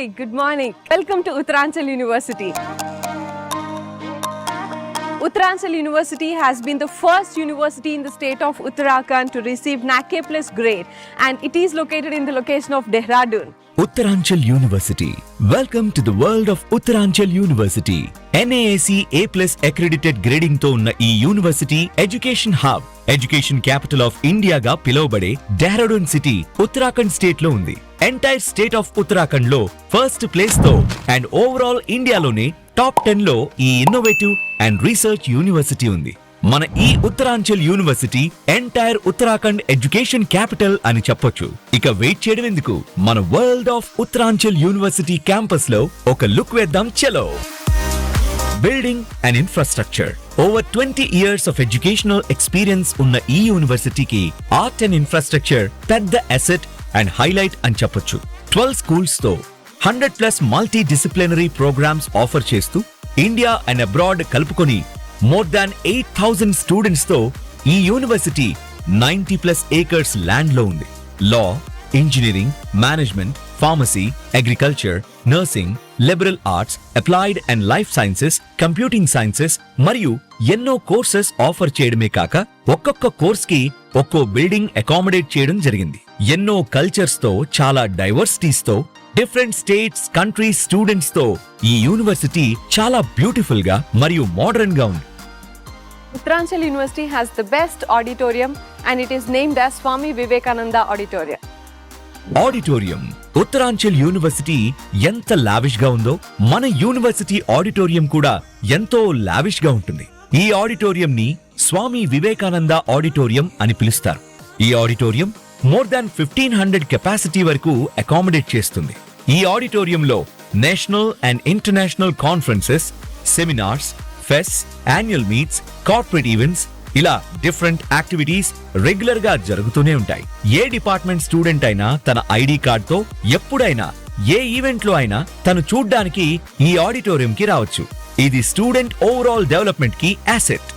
Hi, good morning. Welcome to Uttaranchal University. Uttaranchal University has been the first university in the state of Uttarakhand to receive NACA Plus grade, and it is located in the location of Dehradun. Uttaranchal University. Welcome to the world of Uttaranchal University. NAAC A+ accredited grading తో ఉన్న ఈ university education hub, education capital of India గా పిలువబడే Dehradun city Uttarakhand state లో ఉంది. Entire state of Uttarakhand లో first place తో and overall ఇండియాలోనే టాప్ 10 లో ఈ ఇన్నోవేటివ్ అండ్ రీసెర్చ్ యూనివర్సిటీ ఉంది. మన ఈ Uttaranchal university entire Uttarakhand education capital అని చెప్పొచ్చు. ఇక వెయిట్ చేయడం ఎందుకు, మన world of Uttaranchal university campus లో ఒక లుక్ వేద్దాం చలో. Building and infrastructure. Over 20 years of educational experience ఉన్న ఈ యూనివర్సిటీకి ఆర్ట్ అండ్ ఇన్ఫ్రాస్ట్రక్చర్ పెద్ద అసెట్ అండ్ హైలైట్ అని చెప్పొచ్చు. 12 schools తో 100+ మల్టీ డిసిప్లినరీ ప్రోగ్రామ్స్ ఆఫర్ చేస్తూ ఇండియా అండ్ అబ్రాడ్ కలుపుకొని మోర్ దాన్ 8,000 స్టూడెంట్స్ తో ఈ యూనివర్సిటీ 90+ acres ల్యాండ్ లో ఉంది. Law, engineering, management, pharmacy, agriculture, nursing, liberal arts, applied and life sciences, computing sciences మరియు ఎన్నో కోర్సెస్ ఆఫర్ చేయడమే కాక ఒక్కొక్క కోర్స్ కి ఒక్కో బిల్డింగ్ అకామిడేట్ చేయడం జరిగింది. ఎన్నో కల్చర్స్ తో, చాలా డైవర్సిటీస్ తో, డిఫరెంట్ స్టేట్స్, కంట్రీస్ స్టూడెంట్స్ తో ఈ యూనివర్సిటీ చాలా బ్యూటిఫుల్ గా మరియు మోడర్న్ గా ఉంది. Uttaranchal University has the best auditorium and it is named as Swami Vivekananda Auditorium. Auditorium. Uttaranchal university ఎంత లావిష్ గా ఉందో మన యూనివర్సిటీ ఆడిటోరియం కూడా ఎంతో లావిష్ గా ఉంటుంది. ఈ ఆడిటోరియం ని స్వామి వివేకానంద ఆడిటోరియం అని పిలుస్తారు. ఈ ఆడిటోరియం మోర్ దాన్ 1500 కెపాసిటీ వరకు అకామిడేట్ చేస్తుంది. ఈ ఆడిటోరియంలో national and international conferences, seminars, fest, annual meets, corporate events ఇలా డిఫరెంట్ యాక్టివిటీస్ రెగ్యులర్ గా జరుగుతూనే ఉంటాయి. ఏ డిపార్ట్మెంట్ స్టూడెంట్ అయినా తన ఐడి కార్డ్ తో ఎప్పుడైనా ఏ ఈవెంట్ లో అయినా తను చూడ్డానికి ఈ ఆడిటోరియం కి రావచ్చు. ఇది స్టూడెంట్ ఓవరాల్ డెవలప్మెంట్ కి asset.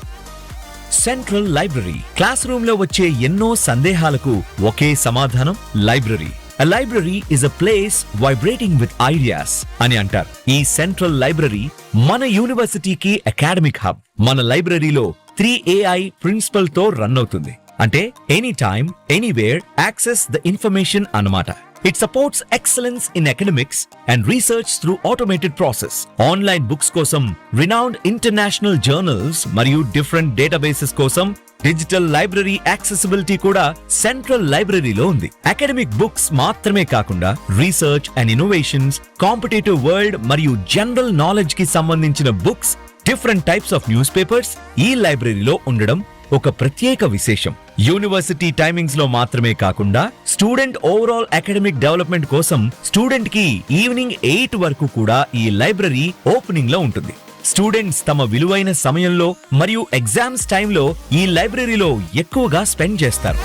Central library. Class room లో వచ్చే ఎన్నో సందేహాలకు ఒకే సమాధానం library. A library is a place vibrating with ideas అని అంటారు. ఈ సెంట్రల్ లైబ్రరీ మన యూనివర్సిటీకి అకాడమిక్ హబ్. మన లైబ్రరీలో 3AI ప్రిన్సిపల్ తో రన్ అవుతుంది. అంటే any time, anywhere access the information అన్నమాట. It supports excellence in academics and research through automated process. Online books కోసం renowned international journals మరియు different databases కోసం డిజిటల్ లైబ్రరీ యాక్సెసిబిలిటీ కూడా సెంట్రల్ లైబ్రరీలో ఉంది. అకాడమిక్ బుక్స్ మాత్రమే కాకుండా research and innovations, competitive world మరియు జనరల్ నాలెడ్జ్ కి సంబంధించిన books, different types of news papers ఈ లైబ్రరీలో ఉండడం ఒక ప్రత్యేక విశేషం. యూనివర్సిటీ టైమింగ్స్ లో మాత్రమే కాకుండా స్టూడెంట్ ఓవరాల్ అకాడమిక్ డెవలప్మెంట్ కోసం స్టూడెంట్ కి ఈవినింగ్ 8 వరకు కూడా ఈ లైబ్రరీ ఓపెనింగ్ లో ఉంటుంది. స్టూడెంట్స్ తమ విలువైన సమయంలో మరియు ఎగ్జామ్స్ టైంలో ఈ లైబ్రరీలో ఎక్కువగా స్పెండ్ చేస్తారు.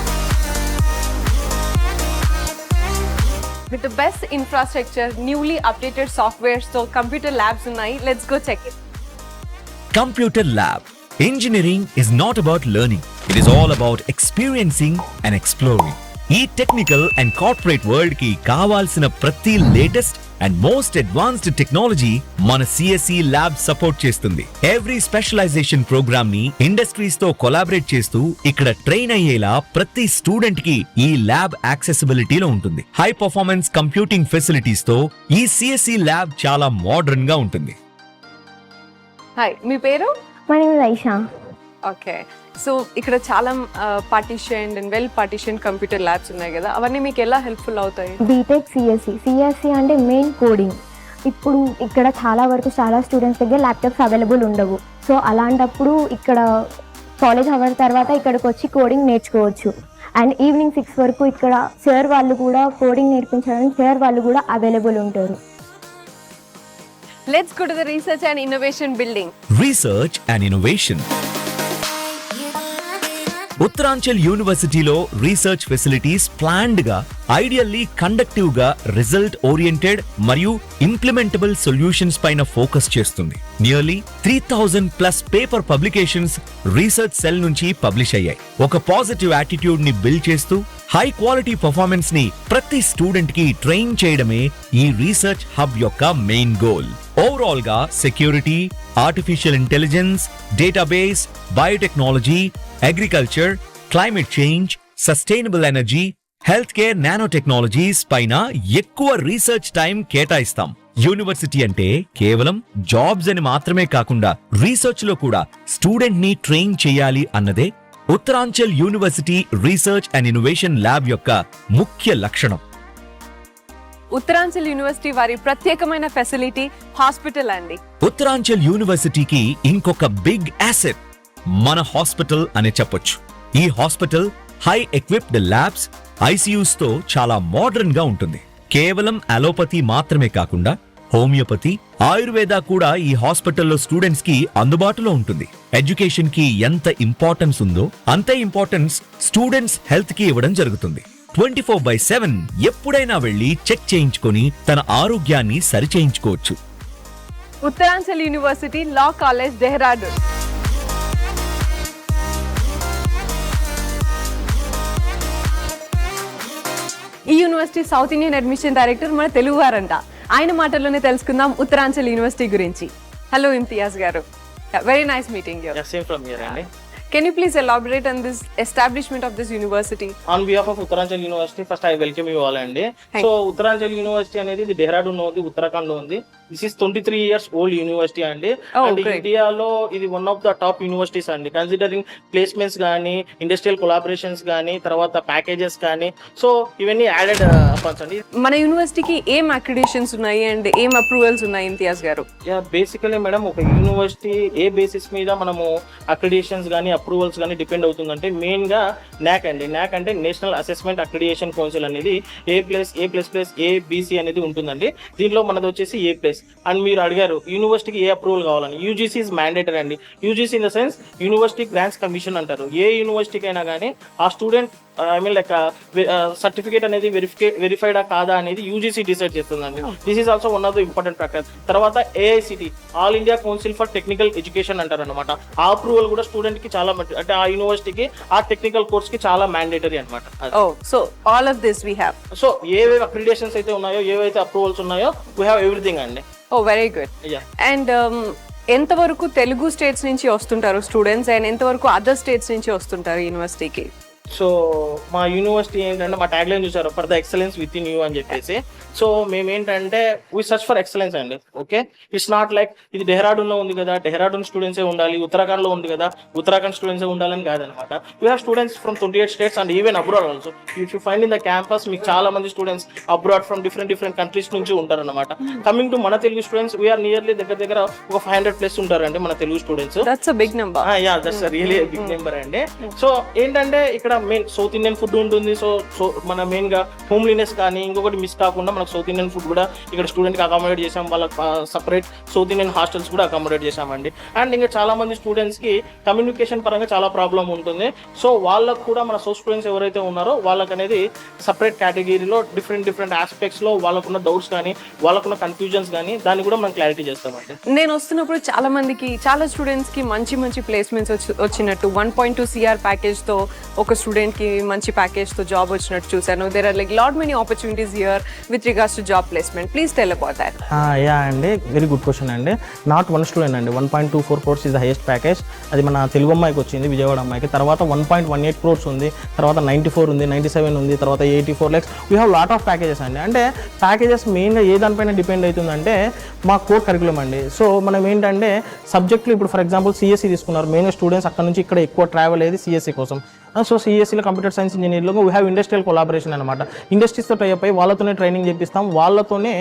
With the best infrastructure, newly updated software, so computer labs ఉన్నాయి. Let's go check it. Computer lab. Engineering is not about learning. It is all about experiencing and exploring. ఈ టెక్నికల్ అండ్ కార్పొరేట్ వరల్డ్ కి కావాల్సిన ప్రతి latest and most advanced technology మన CSE lab support చేస్తుంది. Every specialisation programme ని industries తో collaborate చేస్తూ ఇక్కడ ట్రైన్ అయ్యేలా ప్రతి స్టూడెంట్ కి ఈ ల్యాబ్ యాక్సెసిబిలిటీలో ఉంటుంది. హై పర్ఫార్మెన్స్ కంప్యూటింగ్ ఫెసిలిటీస్ తో ఈ CSE ల్యాబ్ చాలా మోడర్న్ గా ఉంటుంది. హాయ్, మీ పేరు? My name is Aisha. Okay, so ఇక్కడ చాలా partition and well partition computer labs ఉన్నాయి కదా, అవన్నీ మీకు ఎలా హెల్ప్ఫుల్ అవుతాయి? బీటెక్ సిఎస్సి అంటే మెయిన్ కోడింగ్. ఇప్పుడు ఇక్కడ చాలా వరకు చాలా స్టూడెంట్స్ దగ్గర ల్యాప్టాప్స్ అవైలబుల్ ఉండవు. సో అలాంటప్పుడు ఇక్కడ కాలేజ్ అవర్ తర్వాత ఇక్కడికి వచ్చి కోడింగ్ నేర్చుకోవచ్చు. అండ్ ఈవినింగ్ 6 వరకు ఇక్కడ సార్ వాళ్ళు కూడా కోడింగ్ నేర్పించడానికి సార్ వాళ్ళు కూడా అవైలబుల్ ఉంటారు. Let's go to the research and innovation building. Research and innovation. Uttaranchal యూనివర్సిటీలో రీసెర్చ్ ఫెసిలిటీస్ ప్లాన్డ్ గా, ఐడియల్లీ కండక్టివ్ గా, రిజల్ట్ ఓరియంటెడ్ మరియు ఇంప్లిమెంటబుల్ సొల్యూషన్స్ పైన ఫోకస్ చేస్తుంది. Nearly 3000+ paper publications research cell నుంచి పబ్లిష్ అయ్యాయి. ఒక పాజిటివ్ యాటిట్యూడ్ ని బిల్డ్ చేస్తూ హై క్వాలిటీ పర్ఫార్మెన్స్ ని ప్రతి స్టూడెంట్ కి ట్రైన్ చేయడమే ఈ రీసెర్చ్ హబ్ యొక్క మెయిన్ గోల్. ఓవరాల్ గా security, artificial intelligence, database, biotechnology, agriculture, climate change, sustainable energy, health care, nano technologies పైన ఎక్కువ రీసెర్చ్ టైం కేటాయిస్తాం. యూనివర్సిటీ అంటే కేవలం జాబ్స్ అని మాత్రమే కాకుండా రీసెర్చ్ లో కూడా స్టూడెంట్ ని ట్రైన్ చేయాలి అన్నదే Uttaranchal university research and innovation lab యొక్క ముఖ్య లక్షణం. ఉత్తరాంచల్ యూనివర్సిటీ వారి ప్రత్యేకమైన ఫెసిలిటీ హాస్పిటల్ అండి. ఉత్తరాంచల్ యూనివర్సిటీకి ఇంకొక బిగ్ అసెట్ మన హాస్పిటల్ అనే చెప్పొచ్చు. ఈ hospital high equipped labs, ICUs తో చాలా మోడర్న్ గా ఉంటుంది. కేవలం అలోపతి మాత్రమే కాకుండా హోమియోపతి, ఆయుర్వేద కూడా ఈ హాస్పిటల్లో స్టూడెంట్స్ కి అందుబాటులో ఉంటుంది. ఎడ్యుకేషన్ కి ఎంత ఇంపార్టెన్స్ ఉందో అంతే ఇంపార్టెన్స్ స్టూడెంట్స్ హెల్త్ కి ఇవ్వడం జరుగుతుంది. 24/7 ఎప్పుడైనా వెళ్లి చెక్ చేయించుకొని తన ఆరోగ్యాన్ని సరిచేయించుకోవచ్చు. Uttaranchal university law college, Dehradun. ఈ university south Indian admission director మన తెలుగు వారంట. ఆయన మాటల్లోనే తెలుసుకుందాం ఉత్తరాంచల్ యూనివర్సిటీ గురించి. Hello Imtiaz garu, very nice meeting you. Same from here, Andy. Can you please elaborate on this establishment of this university? On behalf of Uttaranchal University, first I welcome you all, Andy. So Uttaranchal University అనేది ఇది డెహ్రాడూన్ లో ఉంది, ఉత్తరాఖండ్ లో ఉంది. This is 23 years old university, అండి. And ఇండియాలో ఇది one of the top universities అండి, కన్సిడరింగ్ ప్లేస్మెంట్స్ కానీ, ఇండస్ట్రియల్ కొలాబరేషన్స్ కానీ, తర్వాత ప్యాకేజెస్ కానీ. సో ఇవన్నీ యాడెడ్ అపాన్స్ అండి. మన యూనివర్సిటీకి ఏం అక్రిడేషన్స్ ఉన్నాయి అండ్ ఏం అప్రూవల్స్ ఉన్నాయి ఇంతియాజ్ గారు? బేసికలీ మేడం, ఒక యూనివర్సిటీ ఏ బేసిస్ మీద మనము అక్రిడేషన్స్ కానీ అప్రూవల్స్ కానీ డిపెండ్ అవుతుందంటే మెయిన్ గా NAAC అండి. NAAC అంటే నేషనల్ అసెస్మెంట్ అక్రిడియేషన్ కౌన్సిల్ అనేది A++A++A+B+C అనేది ఉంటుందండి. దీనిలో మనది వచ్చేసి A+. అండ్ మీరు అడిగారు యూనివర్సిటీకి ఏ అప్రూవల్ కావాలని. యూజీసీ ఇస్ మ్యాండేటరీ అండి. UGC in the sense university grants commission అంటారు. ఏ యూనివర్సిటీకి అయినా కానీ ఆ స్టూడెంట్ లైక్ సర్టిఫికేట్ అనేది వెరిఫైడా కాదా అనేది యూజీసీ డిసైడ్ చేస్తుందండి. This is also one of the important factor. తర్వాత AICT, all India council for technical education అంటారు అనమాట. ఆ అప్రూవల్ కూడా స్టూడెంట్ కి చాలా, అంటే ఆ యూనివర్సిటీకి ఆ టెక్నికల్ కోర్స్ కి చాలా మ్యాండేటరీ అనమాట. So all of this we have. So ఏవేవి అక్రిడిటేషన్స్ అయితే ఉన్నాయో, ఏవైతే అప్రూవల్స్ ఉన్నాయో, వీ హ్యావ్ ఎవ్రీథింగ్ అండి. ఓ వెరీ గుడ్. అండ్ ఎంతవరకు తెలుగు స్టేట్స్ నుంచి వస్తుంటారు స్టూడెంట్స్ అండ్ ఎంతవరకు అదర్ స్టేట్స్ నుంచి వస్తుంటారు యూనివర్సిటీకి? సో మా యూనివర్సిటీ ఏంటంటే, మా ట్యాగ్ లైన్ చూసారు, for the excellence with in you అని చెప్పేసి. సో మేము ఏంటంటే వీ సర్చ్ ఫర్ ఎక్సలెన్స్ అండి. ఓకే, ఇట్స్ నాట్ లైక్ ఇది డెహ్రాడూన్ లో ఉంది కదా, డెహ్రాడూన్ స్టూడెంట్సే ఉండాలి, ఉత్తరాఖండ్ లో ఉంది కదా, ఉత్తరాఖండ్ స్టూడెంట్సే ఉండాలని కాదనమాట. We have students from 28 states and even abroad also. If you find in the campus, మీకు చాలా మంది students abroad from different countries నుంచి ఉంటారన్నమాట. కమింగ్ టు మన తెలుగు స్టూడెంట్స్, వీఆర్ నియర్లీ దగ్గర ఒక 500+ ఉంటారండి మన Telugu students. That's a big number. Yeah, that's a really big number అండి. సో ఏంటంటే ఇక్కడ మెయిన్ సౌత్ ఇండియన్ ఫుడ్ ఉంటుంది. సో మన మెయిన్ గా హోమ్లీనెస్ కానీ ఇంకొకటి మిస్ కాకుండా మనకు సౌత్ ఇండియన్ ఫుడ్ కూడా ఇక్కడ స్టూడెంట్ కి అకామిడేట్ చేసాం. వాళ్ళకి సపరేట్ సౌత్ ఇండియన్ హాస్టల్స్ కూడా అకామిడేట్ చేసామండి. అండ్ ఇంకా చాలా మంది స్టూడెంట్స్ కి కమ్యూనికేషన్ పరంగా చాలా ప్రాబ్లం ఉంటుంది. సో వాళ్ళకు కూడా మన సౌత్ స్టూడెంట్స్ ఎవరైతే ఉన్నారో వాళ్ళకి అనేది సపరేట్ కేటగిరీలో డిఫరెంట్ ఆస్పెక్ట్స్ లో వాళ్ళకున్న డౌట్స్ కానీ, వాళ్ళకున్న కన్ఫ్యూజన్స్ కానీ, దాన్ని కూడా మనం క్లారిటీ చేస్తామండి. నేను వస్తున్నప్పుడు చాలా స్టూడెంట్స్ కి మంచి ప్లేస్మెంట్స్ వచ్చినట్టు 1.2 CR ప్యాకేజ్ తో ఒక స్టూడెంట్ కి మంచి ప్యాకేజ్ తో జాబ్ వచ్చినట్టు చూసాను. There are like lot many opportunities here with regards to job placement. Please tell about that. Yeah అండి, వెరీ గుడ్ క్వశ్చన్ అండి. నాట్ వన్ స్టూడెంట్ అండి, 1.24 crores ఇస్ ద హైయెస్ట్ ప్యాకేజ్. అది మన తెలుగు అమ్మాయికి వచ్చింది, విజయవాడ అమ్మాయికి. తర్వాత 1.18 crores ఉంది, తర్వాత 94 ఉంది, 97 ఉంది, తర్వాత 84 lakhs. We have lot of packages అండి. అంటే ప్యాకేజెస్ మెయిన్గా ఏ దానిపైన డిపెండ్ అవుతుందంటే మా కోర్ కరికులం అండి. సో మనం ఏంటంటే సబ్జెక్టులు ఇప్పుడు ఫర్ ఎగ్జాంపుల్ సిఎస్సి తీసుకున్నారు, మెయిన్గా స్టూడెంట్స్ అక్కడ నుంచి ఇక్కడ ఎక్కువ ట్రావెల్ అయ్యేది సిఎస్సి కోసం. సో సిఎస్సిలో కంప్యూటర్ సైన్స్ ఇంజనీర్లో వీ హ్యావ్ ఇండస్ట్రియల్ కొలాబరేషన్ అనమాట. ఇండస్ట్రీస్తో టైప్ అయ్యి వాళ్ళతోనే ట్రైనింగ్ చేపిస్తాం, వాళ్ళతోనే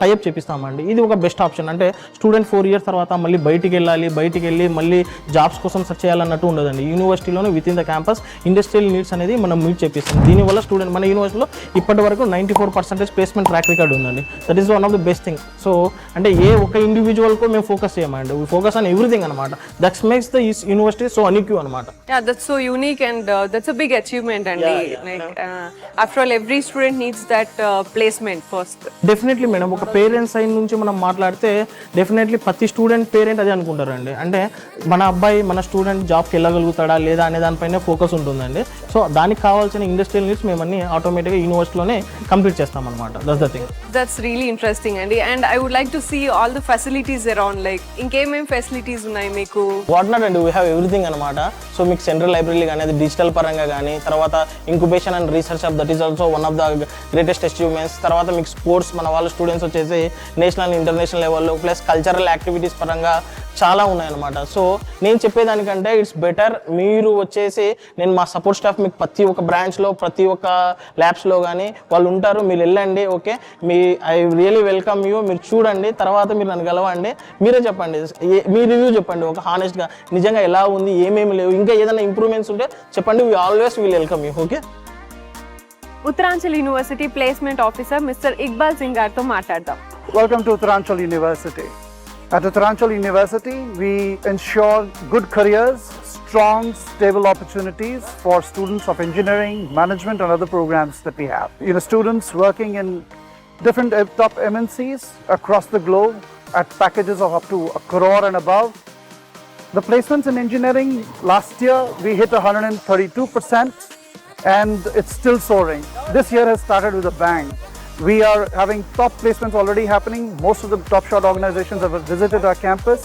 టైప్ చేపిస్తామండి. ఇది ఒక బెస్ట్ ఆప్షన్. అంటే స్టూడెంట్ 4 years తర్వాత మళ్ళీ బయటికి వెళ్ళి మళ్ళీ జాబ్స్ కోసం సెర్చ్ చేయాలన్నట్టు ఉండదండి. యూనివర్సిటీలోనే with in the campus industrial needs అనేది మనం మీట్ చేపిస్తాం. దీనివల్ల స్టూడెంట్ మన యూనివర్సిటీలో ఇప్పటి వరకు 94% ప్లేస్మెంట్ ట్రాక్ రికార్డ్ ఉందండి. That is one of the best thing. So అంటే ఏ ఒక ఇండివిజువల్కు మేము ఫోకస్ చేయమండి, వీ ఫోకస్ ఆన్ ఎవ్రీథింగ్ అనమాట. That's makes the university so unique అనమాట. Yeah, that's so unique and that's a big achievement and Yeah. after all every student needs that placement first. Definitely madam, ఒక parents side నుంచి మనం మాట్లాడితే definitely ప్రతి student parent అదే అనుకుంటారండి. అంటే మన అబ్బాయి మన స్టూడెంట్ జాబ్కి వెళ్ళగలుగుతాడా లేదా అనే దానిపైన ఫోకస్ ఉంటుందండి. సో దానికి కావాల్సిన ఇండస్ట్రియల్ నీడ్స్ మేము అన్ని ఆటోమేటిక్గా యూనివర్సిటీలోనే కంప్లీట్ చేస్తామన్నమాట. That's the thing. That's really interesting అండి. And I would like to see all the facilities around, like ఇంకేమేం ఫెసిలిటీస్ ఉన్నాయి మీకు? వాట్ నాట్ అండి, వీ హ్యావ్ ఎవ్రీథింగ్ అనమాట. సో మీకు సెంట్రల్ లైబ్రరీ కానీ, అది డిజిటల్ పరంగా కానీ, తర్వాత incubation and research hub, that is also one of the greatest achievements. తర్వాత మీకు స్పోర్ట్స్, మన వాళ్ళ స్టూడెంట్స్ వచ్చేసి నేషనల్ ఇంటర్నేషనల్ లెవెల్లో, ప్లస్ కల్చరల్ యాక్టివిటీస్ పరంగా చాలా ఉన్నాయన్నమాట. సో నేను చెప్పేదానికంటే ఇట్స్ బెటర్ మీరు వచ్చేసి, నేను మా సపోర్ట్ స్టాఫ్ మీకు ప్రతి ఒక్క బ్రాంచ్లో ప్రతి ఒక్క ల్యాబ్స్లో కానీ వాళ్ళు ఉంటారు, మీరు వెళ్ళండి. Okay, I really welcome you. మీరు చూడండి, తర్వాత మీరు నన్ను గెలవండి, మీరే చెప్పండి, మీ రివ్యూ చెప్పండి ఒక హానెస్ట్గా, నిజంగా ఎలా ఉంది, ఏమేమి లేవు, ఇంకా ఏదైనా ఇంప్రూవ్మెంట్స్ ఉంటే చెప్పండి. We always will welcome you. Okay. Uttaranchal university placement officer mister Iqbal Singh గారితో మాట్లాడదాం. Welcome to Uttaranchal University. At Uttaranchal University, we ensure good careers, strong, stable opportunities for students of engineering, management and other programs that we have. Students working in different top MNCs across the globe at packages of up to 1 crore and above. The placements in engineering, last year we hit 132% and it's still soaring. This year has started with a bang. We are having top placements already happening. Most of the top shot organizations have visited our campus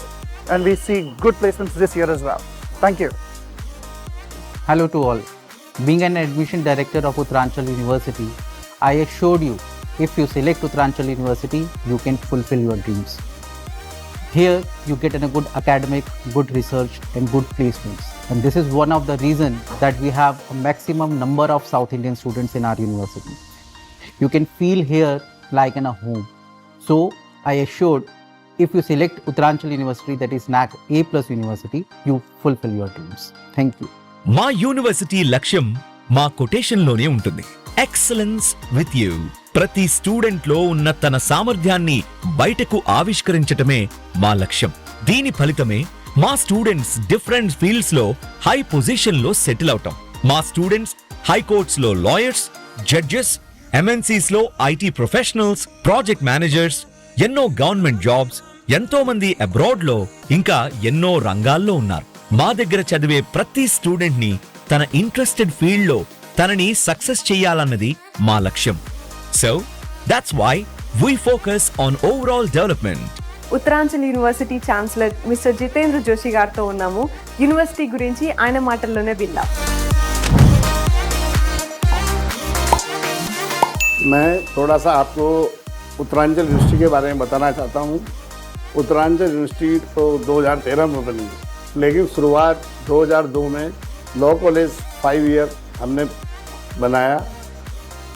and we see good placements this year as well. Thank you. Hello to all. Being an admission director of Uttaranchal University, I assure you, if you select Uttaranchal University, you can fulfill your dreams. Here, you get a good academic, good research and good placements. And this is one of the reasons that we have a maximum number of South Indian students in our university. You can feel here like in a home. So, I assured, if you select Uttaranchal University, that is NAC A+ University, you fulfill your dreams. Thank you. మా university లక్ష్యం మా కొటేషన్లోనే ఉంటుంది. Excellence with you. ప్రతి student లో ఉన్న తన సామర్థ్యాన్ని బయటకు ఆవిష్కరించటమే మా లక్ష్యం. దీని ఫలితమే మా స్టూడెంట్స్ డిఫరెంట్ ఫీల్డ్స్ లో హై పొజిషన్ లో సెటిల్ అవటం. మా స్టూడెంట్స్ హైకోర్ట్స్ లో లాయర్స్, జడ్జెస్, MNCs లో IT ప్రొఫెషనల్స్, ప్రాజెక్ట్ మేనేజర్స్, ఎన్నో గవర్నమెంట్ జాబ్స్, ఎంతో మంది అబ్రాడ్ లో, ఇంకా ఎన్నో రంగాల్లో ఉన్నారు. మా దగ్గర చదివే ప్రతి స్టూడెంట్ ని తన ఇంట్రెస్టెడ్ ఫీల్డ్ లో తనని సక్సెస్ చేయాలన్నది మా లక్ష్యం. So that's why we focus on overall development. Uttaranchal university chancellor mister Jitendra Joshi గారితో ఉన్నాము. యూనివర్సిటీ గురించి ఆయన మాటల్లోనే విందాం. मैं थोड़ा सा आपको उत्तरांचल यूनिवर्सिटी के बारे में बताना चाहता हूँ। उत्तरांचल यूनिवर्सिटी तो 2013 में बनी, लेकिन शुरुआत 2002 में लॉ कॉलेज 5 ईयर हमने बनाया।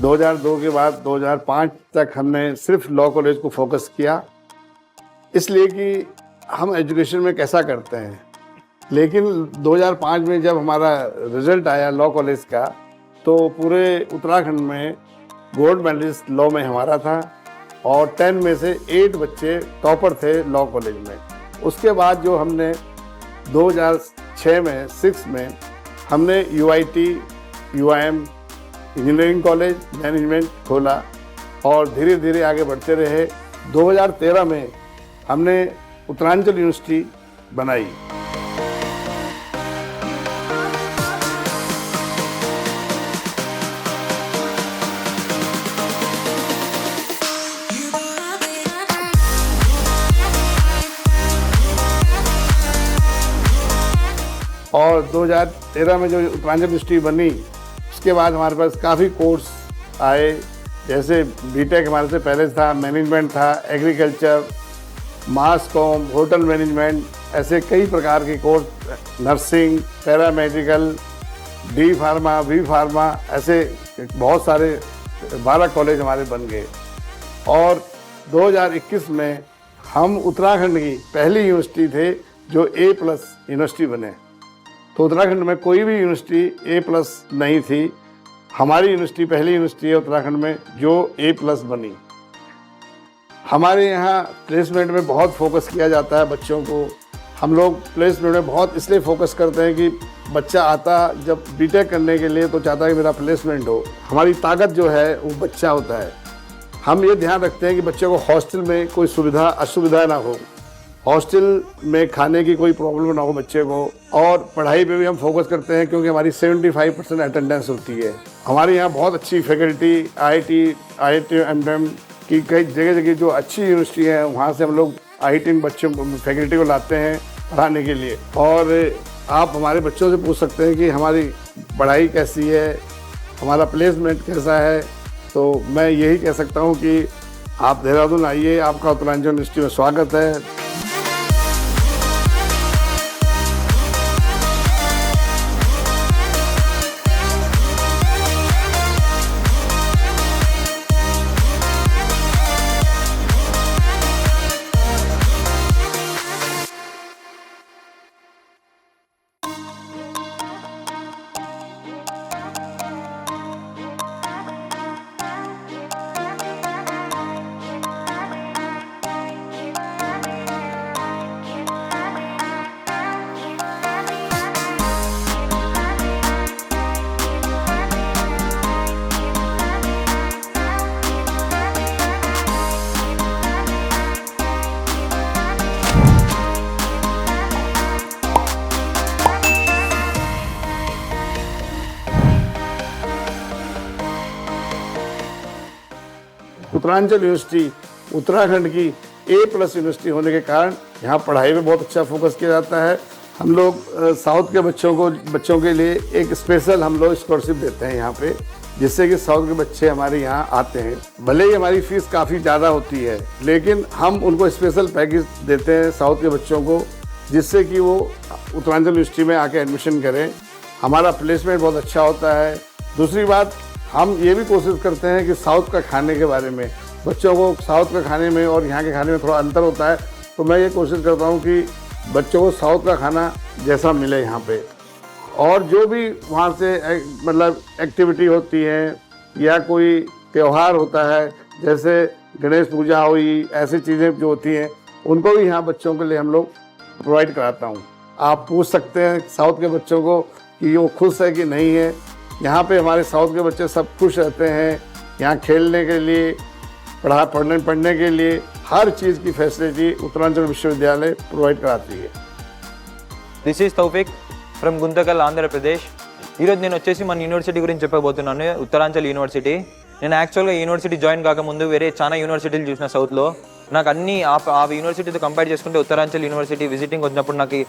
2002 के बाद 2005 तक हमने सिर्फ लॉ कॉलेज को फोकस किया, इसलिए कि हम एजुकेशन में कैसा करते हैं। लेकिन 2005 में जब हमारा रिजल्ट आया लॉ कॉलेज का, तो पूरे उत्तराखंड में गोल्ड मेडलिस्ट लॉ में हमारा था और 10 में से 8 बच्चे टॉपर थे लॉ कॉलेज में। उसके बाद जो हमने 2006 में 6 में हमने UIT, UIM engineering college management खोला और धीरे धीरे आगे बढ़ते रहे। 2013 में हमने उत्तरांचल यूनिवर्सिटी बनाई। और 2013 में जो उत्तरांचल यूनिवर्सिटी बनी, उसके बाद हमारे पास काफ़ी कोर्स आए, जैसे बीटेक हमारे से पहले था, मैनेजमेंट था, agriculture, mass comm, hotel management, ऐसे कई प्रकार के course, nursing, paramedical, D pharma, B pharma, ऐसे बहुत सारे 12 कॉलेज हमारे बन गए। और 2021 में हम उत्तराखंड की पहली यूनिवर्सिटी थे जो A+ यूनिवर्सिटी बने। तो उत्तराखंड में कोई भी यूनिवर्सिटी A+ नहीं थी, हमारी यूनिवर्सिटी पहली यूनिवर्सिटी है उत्तराखंड में जो A+ बनी। हमारे यहाँ प्लेसमेंट में बहुत फोकस किया जाता है बच्चों को। हम लोग प्लेसमेंट में बहुत इसलिए फोकस करते हैं कि बच्चा आता जब बीटेक करने के लिए तो चाहता है कि मेरा प्लेसमेंट हो। हमारी ताकत जो है वो बच्चा होता है। हम ये ध्यान रखते हैं कि बच्चे को हॉस्टल में कोई सुविधा असुविधा ना हो, हॉस्टल में खाने की कोई प्रॉब्लम ना हो बच्चे को, और पढ़ाई पे भी हम फोकस करते हैं क्योंकि हमारी 75% अटेंडेंस होती है। हमारे यहाँ बहुत अच्छी फैकल्टी IIT M.Com की कई जगह जो अच्छी यूनिवर्सिटी है वहाँ से हम लोग IIT बच्चों फैकल्टी को लाते हैं पढ़ाने के लिए। और आप हमारे बच्चों से पूछ सकते हैं कि हमारी पढ़ाई कैसी है, हमारा प्लेसमेंट कैसा है। तो मैं यही कह सकता हूँ कि आप देहरादून आइए, आपका उत्तरांचल यूनिवर्सिटी में स्वागत है। उत्तरांचल यूनिवर्सिटी उत्तराखंड की A+ यूनिवर्सिटी होने के कारण यहाँ पढ़ाई में बहुत अच्छा फोकस किया जाता है। हम लोग साउथ के बच्चों के लिए एक स्पेशल हम लोग स्कॉलरशिप देते हैं यहाँ पे, जिससे कि साउथ के बच्चे हमारे यहाँ आते हैं। भले ही हमारी फीस काफ़ी ज़्यादा होती है, लेकिन हम उनको स्पेशल पैकेज देते हैं साउथ के बच्चों को, जिससे कि वो उत्तरांचल यूनिवर्सिटी में आके एडमिशन करें। हमारा प्लेसमेंट बहुत अच्छा होता है। दूसरी बात, हम ये भी कोशिश करते हैं कि साउथ का खाने के बारे में, बच्चों को साउथ का खाने में और यहाँ के खाने में थोड़ा अंतर होता है, तो मैं ये कोशिश करता हूँ कि बच्चों को साउथ का खाना जैसा मिले यहाँ पे। और जो भी वहाँ से मतलब एक्टिविटी होती है या कोई त्यौहार होता है, जैसे गणेश पूजा हुई, ऐसी चीज़ें जो होती हैं, उनको भी यहाँ बच्चों के लिए हम लोग प्रोवाइड कराता हूँ। आप पूछ सकते हैं साउथ के बच्चों को कि वो खुश है कि नहीं है। यहाँ पे हमारे साउथ के बच्चे सब खुश रहते हैं। यहाँ खेलने के लिए, पढ़ने के लिए हर चीज़ की फैसिलिटी उत्तरांचल विश्वविद्यालय प्रोवाइड कराती है। This is Taufiq from Guntakal Andhra Pradesh. ఈరోజు నేను వచ్చేసి మన యూనివర్సిటీ గురించి చెప్పబోతున్నాను, ఉత్తరాంచల్ యూనివర్సిటీ. నేను యాక్చువల్గా యూనివర్సిటీ జాయిన్ కాకముందు వేరే చాలా యూనివర్సిటీలు చూసిన సౌత్లో. నాకు అన్ని ఆ యూనివర్సిటీతో కంపేర్ చేసుకుంటే ఉత్తరాంచల్ యూనివర్సిటీ విజిటింగ్ వచ్చినప్పుడు నాకు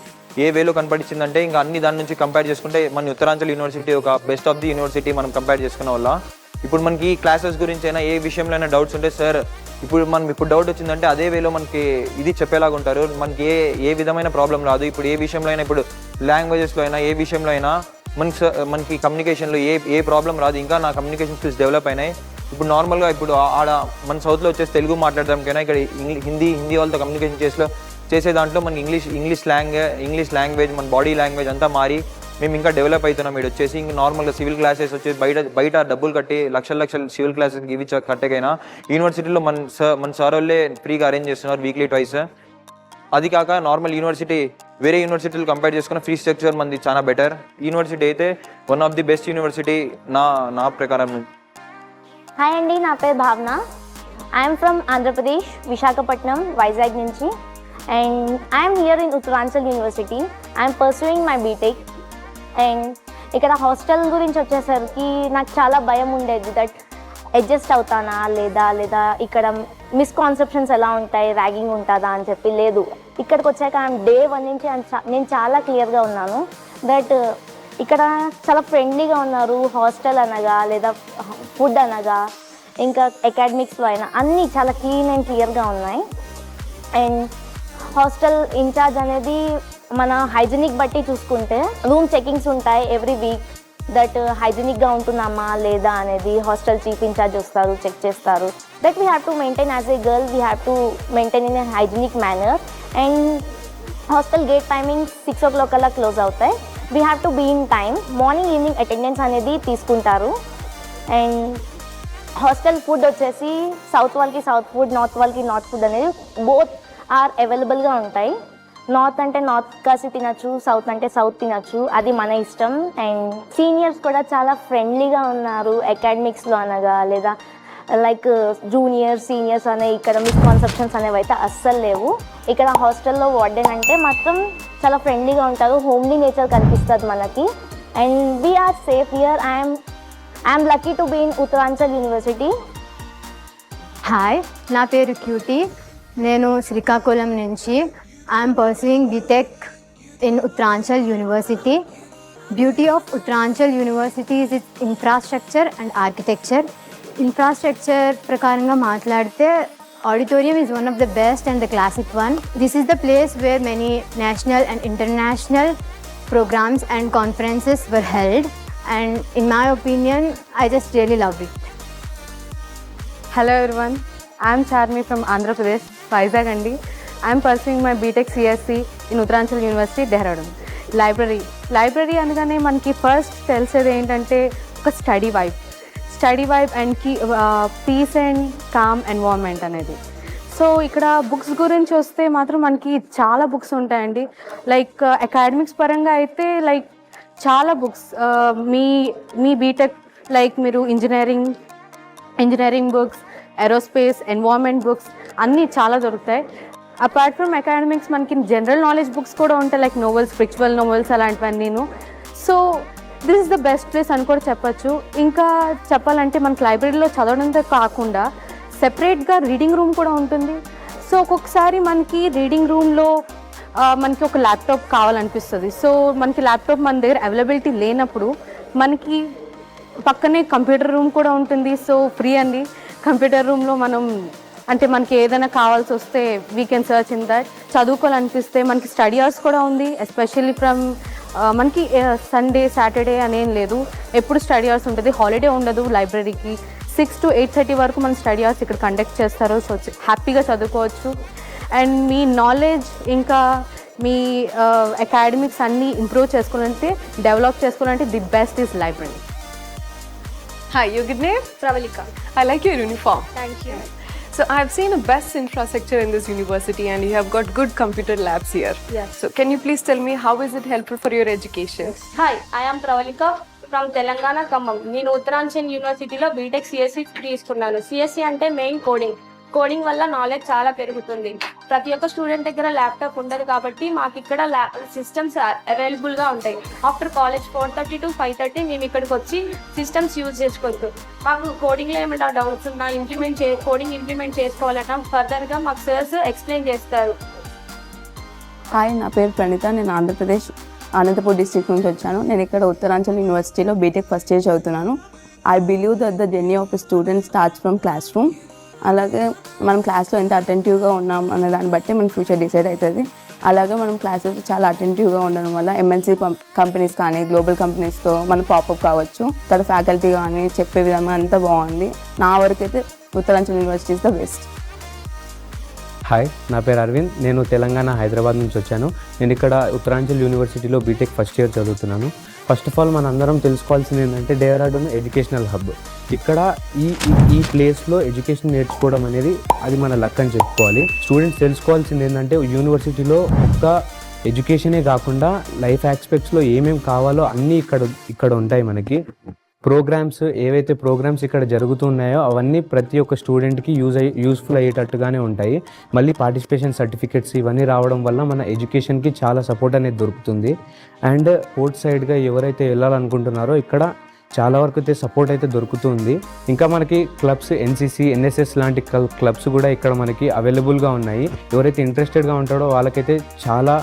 ఏ వేలో కనపడించిందంటే, ఇంకా అన్ని దాని నుంచి కంపేర్ చేసుకుంటే మన ఉత్తరాంచల్ యూనివర్సిటీ ఒక బెస్ట్ ఆఫ్ ది యూనివర్సిటీ మనం కంపేర్ చేసుకున్న వల్ల. ఇప్పుడు మనకి క్లాసెస్ గురించి అయినా ఏ విషయంలో అయినా డౌట్స్ ఉంటే, సార్ ఇప్పుడు డౌట్ వచ్చిందంటే అదే వేలో మనకి ఇది చెప్పేలాగా ఉంటారు. మనకి ఏ విధమైన ప్రాబ్లం రాదు. ఇప్పుడు ఏ విషయంలో అయినా, ఇప్పుడు లాంగ్వేజెస్లో అయినా ఏ విషయంలో అయినా మనకి కమ్యూనికేషన్లో ఏ ప్రాబ్లం రాదు. ఇంకా నా కమ్యూనికేషన్ స్కిల్స్ డెవలప్ అయినాయి. ఇప్పుడు నార్మల్గా ఇప్పుడు ఆడ మన సౌత్లో వచ్చేసి తెలుగు మాట్లాడడానికైనా ఇక్కడ హిందీ వాళ్ళతో కమ్యూనికేషన్ చేసే దాంట్లో మనకి ఇంగ్లీష్ లాంగ్వేజ్ మన బాడీ లాంగ్వేజ్ అంతా మారి మేము ఇంకా డెవలప్ అవుతున్నాం. ఇక్కడ వచ్చేసి ఇంకా నార్మల్గా సివిల్ క్లాసెస్ వచ్చేసి బయట డబ్బులు కట్టి లక్షల సివిల్ క్లాసెస్ ఇవి కట్టకైనా యూనివర్సిటీలో మన సార్ వాళ్ళే ఫ్రీగా అరేంజ్ చేస్తున్నారు వీక్లీ ట్వైస్. అది కాక నార్మల్ యూనివర్సిటీ వేరే యూనివర్సిటీలు కంపేర్ చేసుకున్న ఫీ స్ట్రక్చర్ మనది చాలా బెటర్. యూనివర్సిటీ అయితే one of the best university నా ప్రకారం. హాయ్ అండి, నా పేరు భావన. ఐఎమ్ ఫ్రమ్ ఆంధ్రప్రదేశ్, విశాఖపట్నం, వైజాగ్ నుంచి. And I'm here in Uttaranchal university. I'm pursuing my B Tech. అండ్ ఇక్కడ హాస్టల్ గురించి వచ్చేసరికి నాకు చాలా భయం ఉండేది, దట్ అడ్జస్ట్ అవుతానా లేదా ఇక్కడ మిస్కాన్సెప్షన్స్ ఎలా ఉంటాయి, ర్యాగింగ్ ఉంటుందా అని చెప్పి. లేదు, ఇక్కడికి వచ్చాక డే 1 నుంచి నేను చాలా క్లియర్గా ఉన్నాను దట్ ఇక్కడ చాలా ఫ్రెండ్లీగా ఉన్నారు. హాస్టల్ అనగా లేదా ఫుడ్ అనగా ఇంకా అకాడమిక్స్లో అయినా అన్నీ చాలా క్లీన్ అండ్ క్లియర్గా ఉన్నాయి. అండ్ హాస్టల్ ఇన్ఛార్జ్ అనేది మన హైజీనిక్ బట్టి చూసుకుంటే రూమ్ చెకింగ్స్ ఉంటాయి ఎవ్రీ వీక్, దట్ హైజీనిక్గా ఉంటున్నామా లేదా అనేది హాస్టల్ చీఫ్ ఇన్ఛార్జ్ వస్తారు, చెక్ చేస్తారు. That we have to maintain as a girl, we have to maintain in a hygienic manner. And hostel gate timings 6 o'clock అలా క్లోజ్ అవుతాయి. We have to be in time. Morning evening attendance అనేది తీసుకుంటారు. And hostel food వచ్చేసి south వాళ్ళకి south food, north వాళ్ళకి north food అనేది both are అవైలబుల్గా ఉంటాయి. నార్త్ అంటే నార్త్ కాసి తినచ్చు, సౌత్ అంటే సౌత్ తినచ్చు, అది మన ఇష్టం. అండ్ సీనియర్స్ కూడా చాలా ఫ్రెండ్లీగా ఉన్నారు అకాడమిక్స్లో అనగా, లేదా లైక్ జూనియర్స్ సీనియర్స్ అనే ఇక్కడ మిస్కాన్సెప్షన్స్ అనేవి అయితే అస్సలు లేవు. ఇక్కడ హాస్టల్లో వార్డెన్ అంటే మాత్రం చాలా ఫ్రెండ్లీగా ఉంటారు, హోమ్లీ నేచర్ కనిపిస్తుంది మనకి. And we are safe here. I'm lucky to be in Uttaranchal university. Hi, నా పేరు క్యూటీ. నేను శ్రీకాకుళం నుంచి. I'm pursuing B Tech in Uttaranchal university. Beauty of Uttaranchal university is its infrastructure and architecture. Infrastructure ప్రకారంగా మాట్లాడితే auditorium is one of the best and the classic one. This is the place where many national and international programs and conferences were held, and in my opinion I just really loved it. Hello everyone, I am Charmi from Andhra Pradesh, Vizag andi. I am pursuing my BTech CSC in Uttaranchal University, Dehradun. Library అనగానే మనకి first తెలిసేది ఏంటంటే ఒక study vibe and peace and calm environment అనేది. So ఇక్కడ books గురించి వస్తే మాత్రం మనకి చాలా బుక్స్ ఉంటాయండి. లైక్ అకాడమిక్స్ పరంగా అయితే లైక్ చాలా బుక్స్, మీ బీటెక్ లైక్ మీరు engineering books, aerospace, environment books అన్నీ చాలా దొరుకుతాయి. అపార్ట్ ఫ్రమ్ అకాడమిక్స్ మనకి జనరల్ నాలెడ్జ్ బుక్స్ కూడా ఉంటాయి, లైక్ నోవెల్స్, స్పిరిచువల్ నోవెల్స్ అలాంటివన్నీను. So this is the best place అని కూడా చెప్పచ్చు. ఇంకా చెప్పాలంటే మనకి లైబ్రరీలో చదవడంతో కాకుండా సెపరేట్గా రీడింగ్ రూమ్ కూడా ఉంటుంది. సో ఒక్కొక్కసారి మనకి రీడింగ్ రూమ్లో మనకి ఒక ల్యాప్టాప్ కావాలనిపిస్తుంది. సో మనకి ల్యాప్టాప్ మన దగ్గర అవైలబిలిటీ లేనప్పుడు మనకి పక్కనే కంప్యూటర్ రూమ్ కూడా ఉంటుంది. సో ఫ్రీ అండి కంప్యూటర్ రూమ్లో మనం అంటే మనకి ఏదైనా కావాల్సి వస్తే we can search in that. చదువుకోవాలనిపిస్తే మనకి స్టడీ అవర్స్ కూడా ఉంది. ఎస్పెషల్లీ ఫ్రమ్ మనకి సండే సాటర్డే అనేం లేదు, ఎప్పుడు స్టడీ అవర్స్ ఉంటుంది, హాలిడే ఉండదు. లైబ్రరీకి 6 to 8:30 వరకు మన స్టడీ అవర్స్ ఇక్కడ కండక్ట్ చేస్తారు. సో హ్యాపీగా చదువుకోవచ్చు. అండ్ మీ నాలెడ్జ్ ఇంకా మీ అకాడమిక్స్ అన్నీ ఇంప్రూవ్ చేసుకోవాలంటే, డెవలప్ చేసుకోవాలంటే the best is library. Hi, your good name? Pravallika. I like your uniform. Thank you. So I have seen a best infrastructure in this university and you have got good computer labs here. Yes. So can you please tell me how is it helpful for your education? Hi, I'm Pravallika from Telangana, Khammam. నేను ఉత్తరాంచల్ యూనివర్సిటీలో B Tech CSC తీసుకున్నాను. CSC అంటే main coding వల్ల knowledge చాలా పెరుగుతుంది. ప్రతి ఒక్క student దగ్గర ల్యాప్టాప్ ఉండదు కాబట్టి మాకు ఇక్కడ సిస్టమ్స్ అవైలబుల్గా ఉంటాయి. ఆఫ్టర్ కాలేజ్ 4:30 to 5:30 మేము ఇక్కడికి వచ్చి సిస్టమ్స్ యూజ్ చేసుకోవచ్చు. మాకు కోడింగ్లో ఏమైనా డౌట్స్ ఉన్నా, కోడింగ్ ఇంప్లిమెంట్ చేసుకోవాలన్నా ఫర్దర్గా మాకు సర్స్ ఎక్స్ప్లెయిన్ చేస్తారు. హాయ్, నా పేరు ప్రణీత. నేను ఆంధ్రప్రదేశ్ అనంతపూర్ డిస్ట్రిక్ట్ నుంచి వచ్చాను. నేను ఇక్కడ ఉత్తరాంచల్ యూనివర్సిటీలో బీటెక్ ఫస్ట్ ఇయర్ చదువుతున్నాను. I believe that the journey of a student starts from class room. అలాగే మనం క్లాస్లో ఎంత అటెంటివ్గా ఉన్నాం అన్న దాన్ని బట్టి మన ఫ్యూచర్ డిసైడ్ అవుతుంది. అలాగే మనం క్లాసెస్ చాలా అటెంటివ్గా ఉండడం వల్ల ఎంఎన్సీ కంపెనీస్ కానీ గ్లోబల్ కంపెనీస్తో మనం పాపప్ కావచ్చు. తర్వాత ఫ్యాకల్టీ కానీ చెప్పే విధానం అంతా బాగుంది. నా వరకు అయితే Uttaranchal university is the best. Hi, నా పేరు అరవింద్. నేను తెలంగాణ హైదరాబాద్ నుంచి వచ్చాను. నేను ఇక్కడ ఉత్తరాంచల్ యూనివర్సిటీలో బీటెక్ ఫస్ట్ ఇయర్ చదువుతున్నాను. ఫస్ట్ ఆఫ్ ఆల్ మనందరం తెలుసుకోవాల్సింది ఏంటంటే డెహ్రాడూన్ ఎడ్యుకేషనల్ హబ్. ఇక్కడ ఈ ప్లేస్లో ఎడ్యుకేషన్ నేర్చుకోవడం అనేది అది మన లక్ అని చెప్పుకోవాలి. స్టూడెంట్స్ తెలుసుకోవాల్సింది ఏంటంటే యూనివర్సిటీలో ఒక్క ఎడ్యుకేషనే కాకుండా లైఫ్ ఆస్పెక్ట్స్లో ఏమేమి కావాలో అన్నీ ఇక్కడ ఉంటాయి. మనకి ప్రోగ్రామ్స్ ఏవైతే ప్రోగ్రామ్స్ ఇక్కడ జరుగుతున్నాయో అవన్నీ ప్రతి ఒక్క స్టూడెంట్కి యూస్ఫుల్ అయ్యేటట్టుగానే ఉంటాయి. మళ్ళీ పార్టిసిపేషన్ సర్టిఫికెట్స్ ఇవన్నీ రావడం వల్ల మన ఎడ్యుకేషన్కి చాలా సపోర్ట్ అనేది దొరుకుతుంది. అండ్ స్పోర్ట్స్ సైడ్గా ఎవరైతే వెళ్ళాలనుకుంటున్నారో ఇక్కడ చాలా వరకు అయితే సపోర్ట్ అయితే దొరుకుతుంది. ఇంకా మనకి క్లబ్స్ ఎన్సీసీ, ఎన్ఎస్ఎస్ లాంటి క్లబ్స్ కూడా ఇక్కడ మనకి అవైలబుల్గా ఉన్నాయి. ఎవరైతే ఇంట్రెస్టెడ్గా ఉంటారో వాళ్ళకైతే చాలా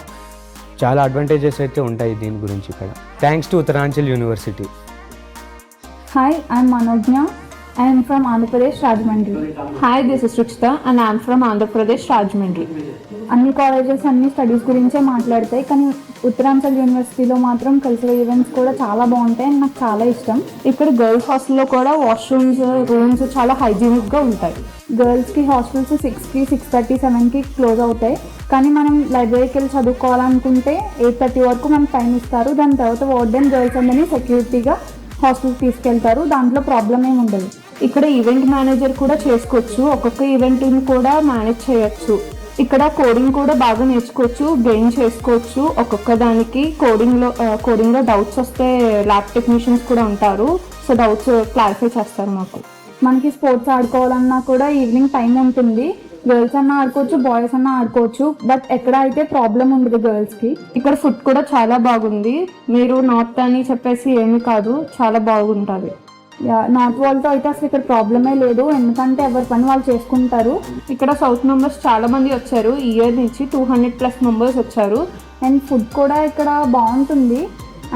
చాలా అడ్వాంటేజెస్ అయితే ఉంటాయి దీని గురించి ఇక్కడ. Thanks to Uttaranchal university. Hi, I'm Manojna. I am from Andhra Pradesh, Rajahmundry. Hi, this is Ruchitha and I'm from Andhra Pradesh, Rajahmundry. అన్ని కాలేజెస్ అన్ని స్టడీస్ గురించే మాట్లాడతాయి, కానీ ఉత్తరాంచల్ యూనివర్సిటీలో మాత్రం కల్చరల్ ఈవెంట్స్ కూడా చాలా బాగుంటాయి అండ్ నాకు చాలా ఇష్టం. ఇక్కడ గర్ల్స్ హాస్టల్లో కూడా వాష్రూమ్స్, రూమ్స్ చాలా హైజీనిక్గా ఉంటాయి. గర్ల్స్కి హాస్టల్స్ 6కి, 6:30, 7కి క్లోజ్ అవుతాయి. కానీ మనం లైబ్రరీకి వెళ్ళి చదువుకోవాలనుకుంటే 8:30 వరకు మనకు టైం ఇస్తారు. దాని తర్వాత వార్డెన్ గర్ల్స్ అందరినీ సెక్యూరిటీగా హాస్టల్కి తీసుకెళ్తారు. దాంట్లో ప్రాబ్లం ఏమి ఉండదు. ఇక్కడ ఈవెంట్ మేనేజర్ కూడా చేసుకోవచ్చు. ఒక్కొక్క ఈవెంట్ని కూడా మేనేజ్ చేయొచ్చు. ఇక్కడ కోడింగ్ కూడా బాగా నేర్చుకోవచ్చు, గెయిన్ చేసుకోవచ్చు. ఒక్కొక్క దానికి కోడింగ్లో డౌట్స్ వస్తే ల్యాబ్ టెక్నీషియన్స్ కూడా ఉంటారు. సో డౌట్స్ క్లారిఫై చేస్తారు మాకు. మనకి స్పోర్ట్స్ ఆడుకోవాలన్నా కూడా ఈవినింగ్ టైం ఉంటుంది. గర్ల్స్ అన్నా ఆడుకోవచ్చు, బాయ్స్ అన్నా ఆడుకోవచ్చు. బట్ ఎక్కడ అయితే ప్రాబ్లం ఉండదు గర్ల్స్కి. ఇక్కడ ఫుడ్ కూడా చాలా బాగుంది. మీరు నార్త్ అని చెప్పేసి ఏమీ కాదు, చాలా బాగుంటుంది. నార్త్ వాళ్ళతో అయితే అసలు ఇక్కడ ప్రాబ్లమే లేదు, ఎందుకంటే ఎవరి పని వాళ్ళు చేసుకుంటారు. ఇక్కడ సౌత్ మెంబర్స్ చాలా మంది వచ్చారు. ఈ ఇయర్ నుంచి 200+ మెంబర్స్ వచ్చారు. అండ్ ఫుడ్ కూడా ఇక్కడ బాగుంటుంది.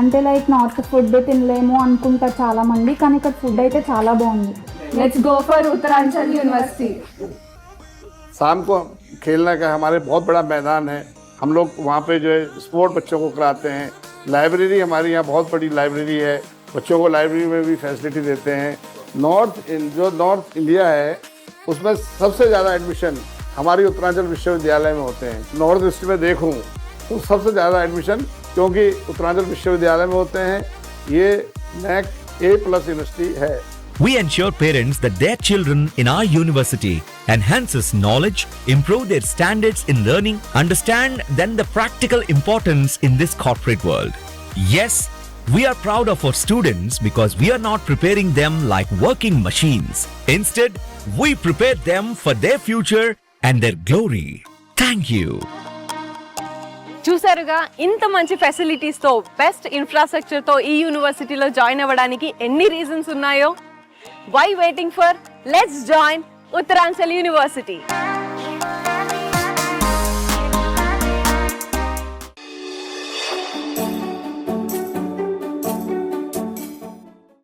అంటే లైక్ నార్త్ ఫుడ్ తినలేము అనుకుంటారు చాలా మంది, కానీ ఇక్కడ ఫుడ్ అయితే చాలా బాగుంది. Let's go for Uttaranchal university. शाम को खेलने का हमारे बहुत बड़ा मैदान है. हम लोग वहाँ पे जो है स्पोर्ट बच्चों को कराते हैं. लाइब्रेरी हमारे यहाँ बहुत बड़ी लाइब्रेरी है, बच्चों को लाइब्रेरी में भी फैसिलिटी देते हैं. जो नॉर्थ इंडिया है उसमें सबसे ज़्यादा एडमिशन हमारी उत्तरांचल विश्वविद्यालय में होते हैं. नॉर्थ ईस्ट में देखूँ तो सबसे ज़्यादा एडमिशन क्योंकि उत्तरांचल विश्वविद्यालय में होते हैं. ये NAC A+ यूनिवर्सिटी है. We ensure parents that their children in our university enhances knowledge, improve their standards in learning, understand then the practical importance in this corporate world. Yes, we are proud of our students because we are not preparing them like working machines. Instead, we prepare them for their future and their glory. Thank you. చూసారుగా, ఇంత మంచి ఫెసిలిటీస్తో, best ఇన్ఫ్రాస్ట్రక్చర్తో ఈ యూనివర్సిటీలో join అవ్వడానికి ఎన్ని reasons ఉన్నాయో. Why waiting for? Let's join Uttaranchal University.